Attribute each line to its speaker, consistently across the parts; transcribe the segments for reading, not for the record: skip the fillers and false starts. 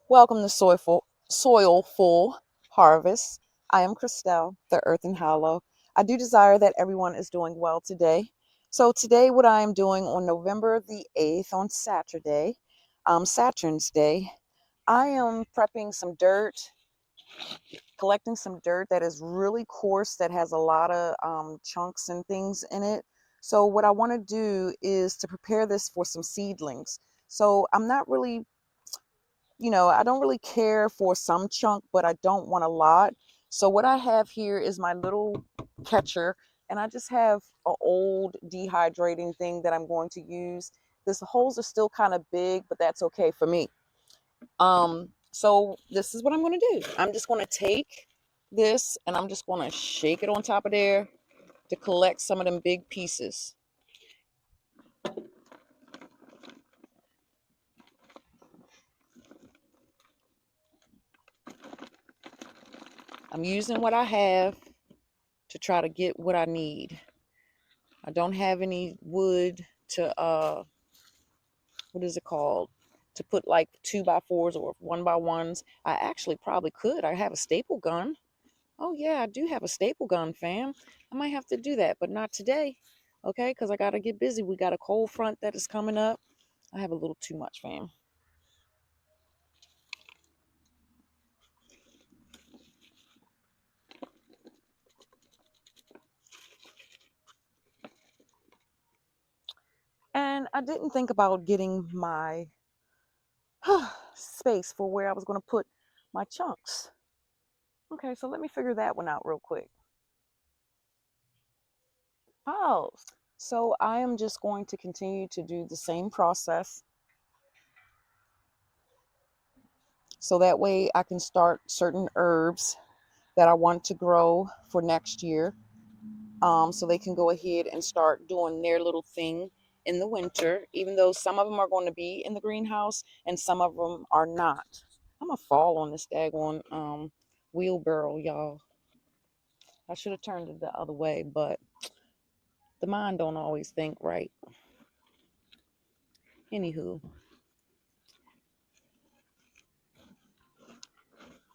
Speaker 1: Welcome to Soilful Harvest. I am Christelle, the Earth and Hollow. I do desire that everyone is doing well today. So today what I am doing on November the 8th on Saturday, Saturn's Day, I am prepping some dirt, collecting some dirt that is really coarse, that has a lot of chunks and things in it. So what I want to do is to prepare this for some seedlings. So I'm not really, I don't really care for some chunk, but I don't want a lot. So what I have here is my little catcher, and I just have an old dehydrating thing that I'm going to use. This holes are still kind of big, but that's okay for me. So this is what I'm going to do. I'm just going to take this and I'm just going to shake it on top of there to collect some of them big pieces. I'm using what I have to try to get what I need. I don't have any wood to what is it called, to put like 2x4s or 1x1s. I actually probably could. I have a staple gun. Oh yeah, I do have a staple gun, fam. I might have to do that, but not today. Okay, because I gotta get busy. We got a cold front that is coming up. I have a little too much, fam. And I didn't think about getting my space for where I was going to put my chunks. Okay, so let me figure that one out real quick. Oh, so I am just going to continue to do the same process. So that way I can start certain herbs that I want to grow for next year. So they can go ahead and start doing their little thing in the winter, even though some of them are going to be in the greenhouse and some of them are not. I'm going to fall on this daggone wheelbarrow, y'all. I should have turned it the other way, but the mind don't always think right. Anywho,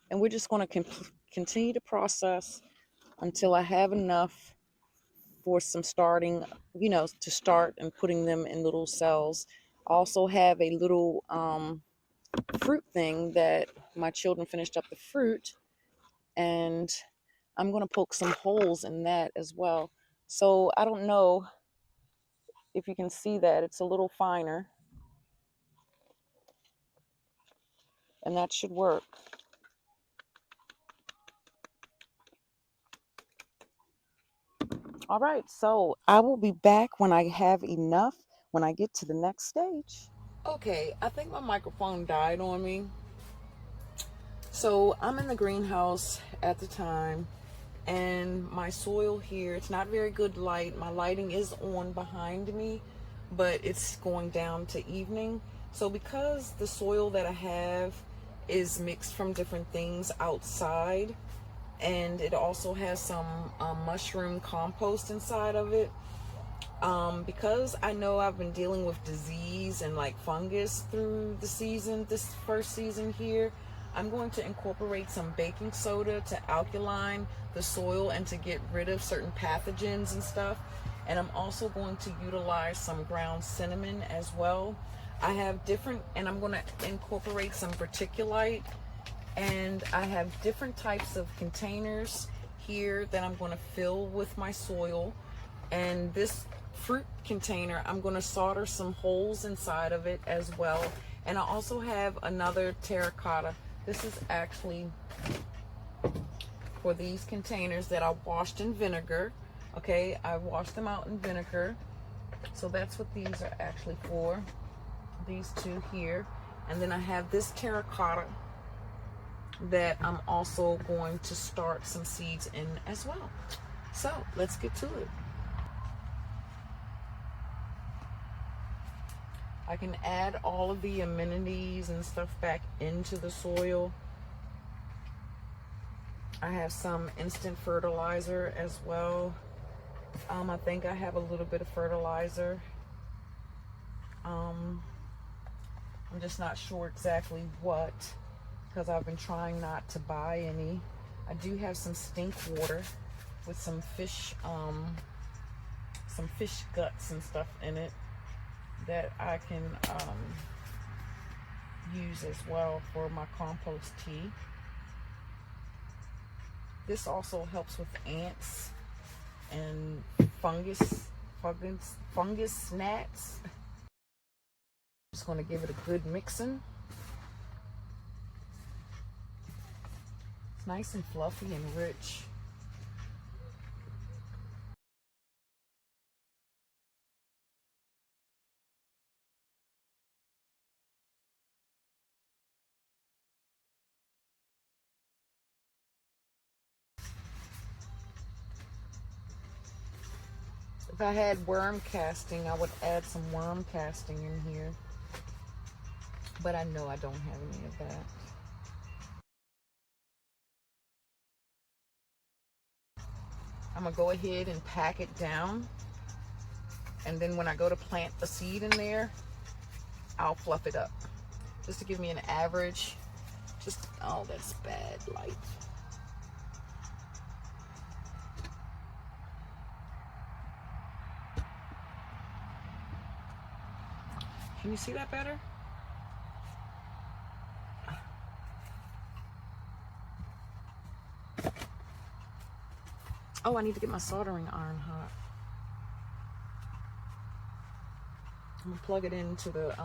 Speaker 1: and we're just going to continue to process until I have enough for some starting, to start and putting them in little cells. I also have a little fruit thing that my children finished up the fruit, and I'm going to poke some holes in that as well. So I don't know if you can see that. It's a little finer, and that should work. All right, so I will be back when I have enough, when I get to the next stage. Okay, I think my microphone died on me. So I'm in the greenhouse at the time, and my soil here, it's not very good light. My lighting is on behind me, but it's going down to evening. So because the soil that I have is mixed from different things outside, and it also has some mushroom compost inside of it, because I know I've been dealing with disease and like fungus through the season, this first season here, I'm going to incorporate some baking soda to alkaline the soil and to get rid of certain pathogens and stuff. And I'm also going to utilize some ground cinnamon as well. I have different, and I'm going to incorporate some verticulite, and I have different types of containers here that I'm going to fill with my soil. And this fruit container, I'm going to solder some holes inside of it as well. And I also have another terracotta. This is actually for these containers that I washed in vinegar. Okay, I washed them out in vinegar. So that's what these are actually for. These two here. And then I have this terracotta that I'm also going to start some seeds in as well. So let's get to it. I can add all of the amenities and stuff back into the soil. I have some instant fertilizer as well. I think I have a little bit of fertilizer. I'm just not sure exactly what, because I've been trying not to buy any. I do have some stink water with some fish guts and stuff in it that I can use as well for my compost tea. This also helps with ants and fungus gnats. Just going to give it a good mixing. It's nice and fluffy and rich. If I had worm casting, I would add some worm casting in here. But I know I don't have any of that. I'm going to go ahead and pack it down. And then when I go to plant the seed in there, I'll fluff it up. Just to give me an average. Just, oh, that's bad light. Can you see that better? Oh, I need to get my soldering iron hot. I'm gonna plug it into the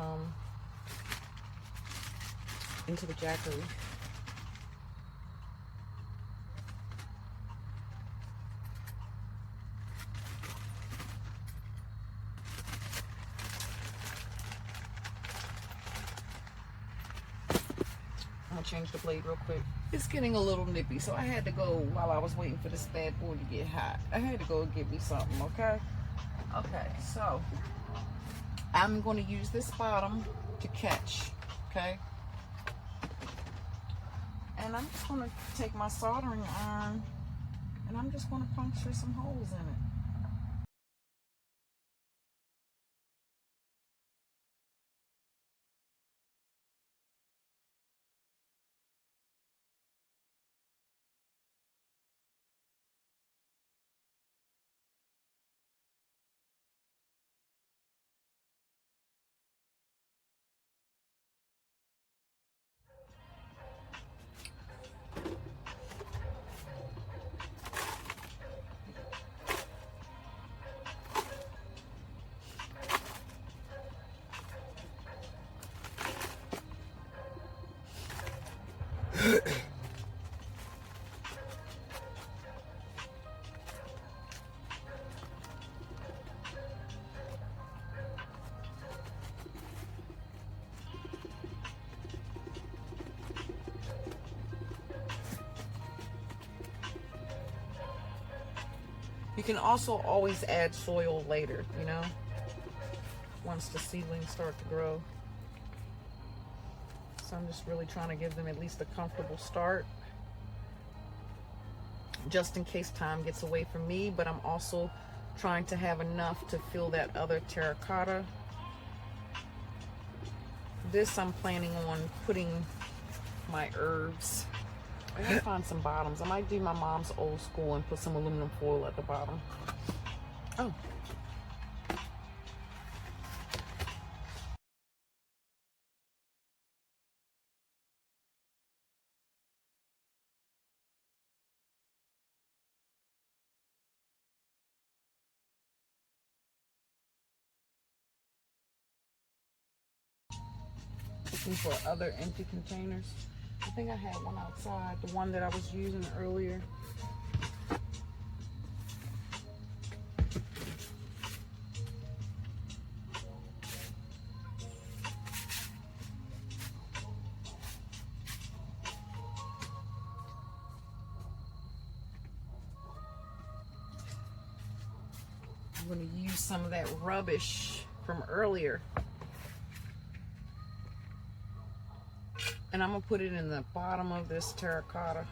Speaker 1: jackery. I'm gonna change the blade real quick. It's getting a little nippy, so I had to go while I was waiting for this bad boy to get hot. I had to go get me something, okay? Okay, so I'm going to use this bottom to catch, okay? And I'm just going to take my soldering iron and I'm just going to puncture some holes in it. You can also always add soil later, you know, once the seedlings start to grow. So I'm just really trying to give them at least a comfortable start, just in case time gets away from me, but I'm also trying to have enough to fill that other terracotta. This I'm planning on putting my herbs. I gotta find some bottoms. I might do my mom's old school and put some aluminum foil at the bottom. Oh. Looking for other empty containers. I think I had one outside, the one that I was using earlier. I'm going to use some of that rubbish from earlier. And I'm going to put it in the bottom of this terracotta.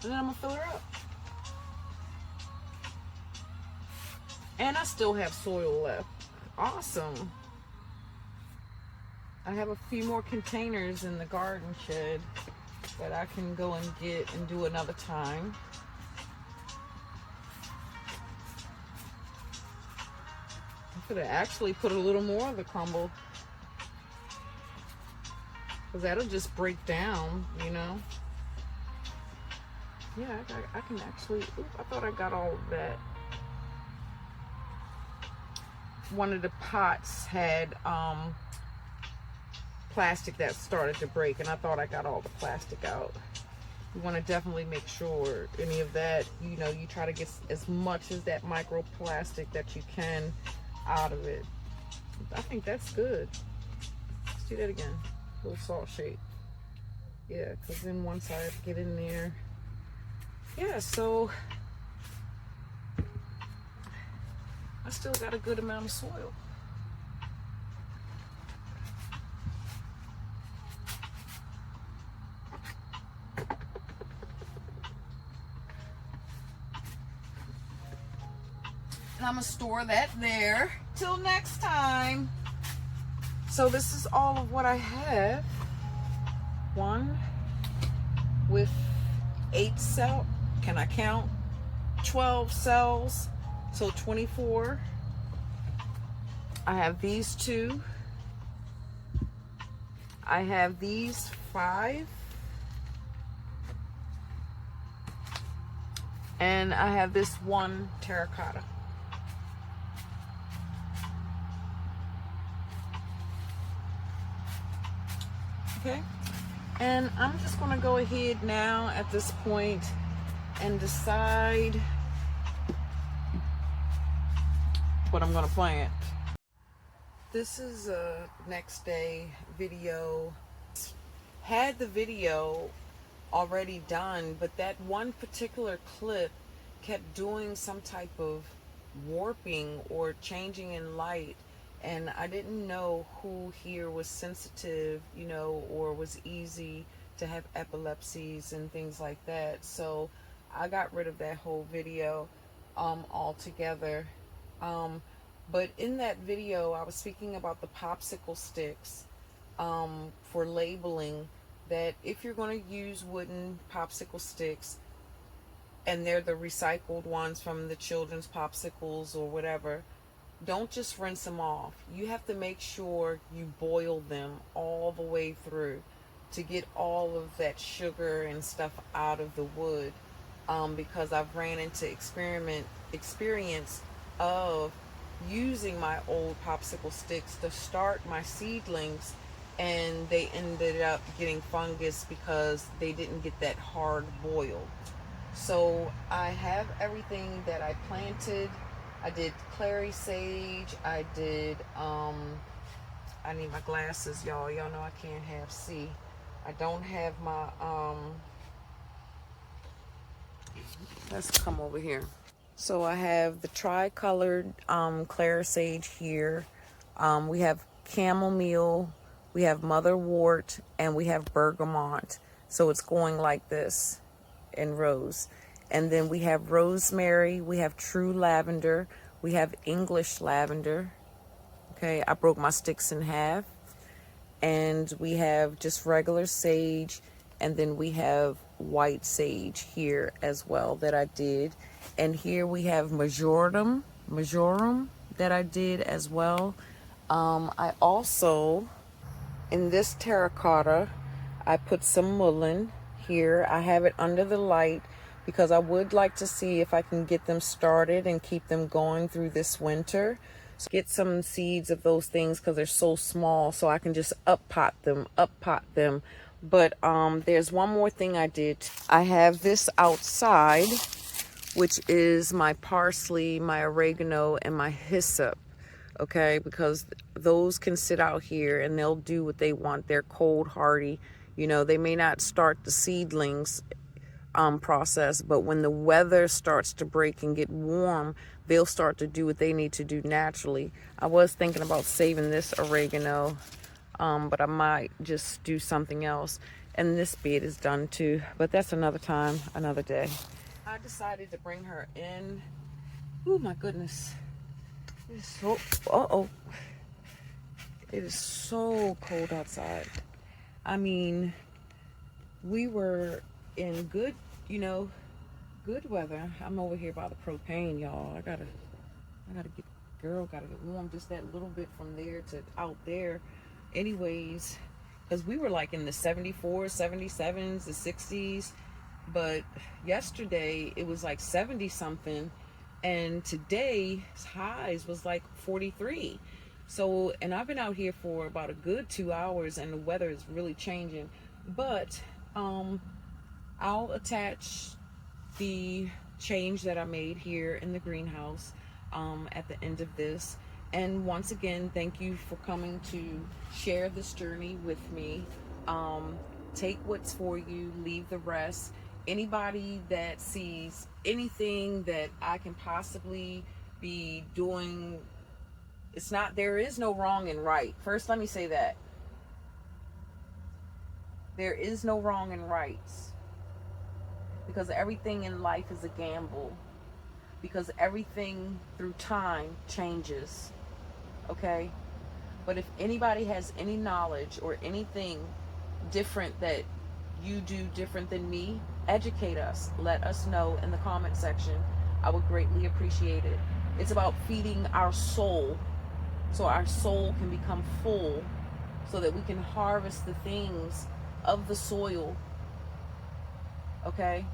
Speaker 1: And then I'm gonna fill her up. And I still have soil left. Awesome. I have a few more containers in the garden shed that I can go and get and do another time. I could have actually put a little more of the crumble, because that'll just break down, you know. Yeah, I can actually, I thought I got all of that. One of the pots had plastic that started to break, and I thought I got all the plastic out. You want to definitely make sure any of that, you know, you try to get as much as that microplastic that you can out of it. I think that's good. Let's do that again. A little salt shake. Yeah, because then once I get in there, yeah, so I still got a good amount of soil. And I'm gonna store that there till next time. So this is all of what I have. One with 8 cells. Can I count? 12 cells. So 24. I have these 2. I have these 5. And I have this 1 terracotta. Okay, and I'm just going to go ahead now at this point and decide what I'm going to plant. This is a next day video. Had the video already done, but that one particular clip kept doing some type of warping or changing in light. And I didn't know who here was sensitive, you know, or was easy to have epilepsies and things like that. So I got rid of that whole video altogether. But in that video, I was speaking about the popsicle sticks for labeling, that if you're going to use wooden popsicle sticks, and they're the recycled ones from the children's popsicles or whatever, don't just rinse them off. You have to make sure you boil them all the way through to get all of that sugar and stuff out of the wood. Because I've ran into experience of using my old popsicle sticks to start my seedlings, and they ended up getting fungus because they didn't get that hard boiled. So I have everything that I planted. I did clary sage. I did, I need my glasses, y'all. Y'all know I can't have see. I don't have my, let's come over here. So I have the tri-colored clary sage here. We have chamomile, we have motherwort, and we have bergamot. So it's going like this in rows. And then we have rosemary, we have true lavender, we have English lavender. Okay, I broke my sticks in half. And we have just regular sage, and then we have white sage here as well that I did. And here we have majorum that I did as well. I also, in this terracotta, I put some mullein here. I have it under the light because I would like to see if I can get them started and keep them going through this winter. So get some seeds of those things because they're so small, so I can just up pot them. But there's one more thing I did. I have this outside, which is my parsley, my oregano, and my hyssop. Okay, because those can sit out here and they'll do what they want. They're cold hardy. You know, they may not start the seedlings process, but when the weather starts to break and get warm, they'll start to do what they need to do naturally. I was thinking about saving this oregano, but I might just do something else. And this bed is done too, but that's another time, another day. I decided to bring her in. Oh my goodness. It's so, it is so cold outside. I mean, we were in good, good weather. I'm over here by the propane, y'all. I gotta get, gotta get warm just that little bit from there to out there. Anyways, because we were like in the 74s, 77s, the 60s. But yesterday it was like 70 something. And today's highs was like 43. So, and I've been out here for about a good 2 hours and the weather is really changing. But I'll attach the change that I made here in the greenhouse at the end of this. And once again, thank you for coming to share this journey with me. Take what's for you, leave the rest. Anybody that sees anything that I can possibly be doing, there is no wrong and right. First, let me say that. There is no wrong and rights. Because everything in life is a gamble. Because everything through time changes. Okay? But if anybody has any knowledge or anything different that you do different than me, educate us. Let us know in the comment section. I would greatly appreciate it. It's about feeding our soul so our soul can become full so that we can harvest the things of the soil, okay,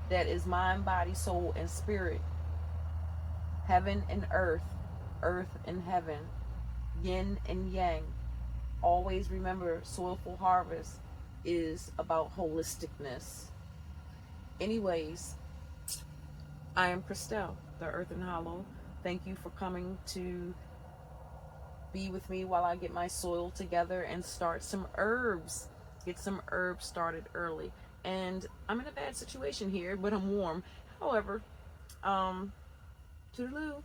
Speaker 1: that is mind, body, soul, and spirit. Heaven and earth, earth and heaven, yin and yang. Always remember, Soilful Harvest is about holisticness. Anyways, I am Christelle, the Earth and Hollow. Thank you for coming to be with me while I get my soil together and start some herbs. Get some herbs started early. And I'm in a bad situation here, but I'm warm. However, toodaloo.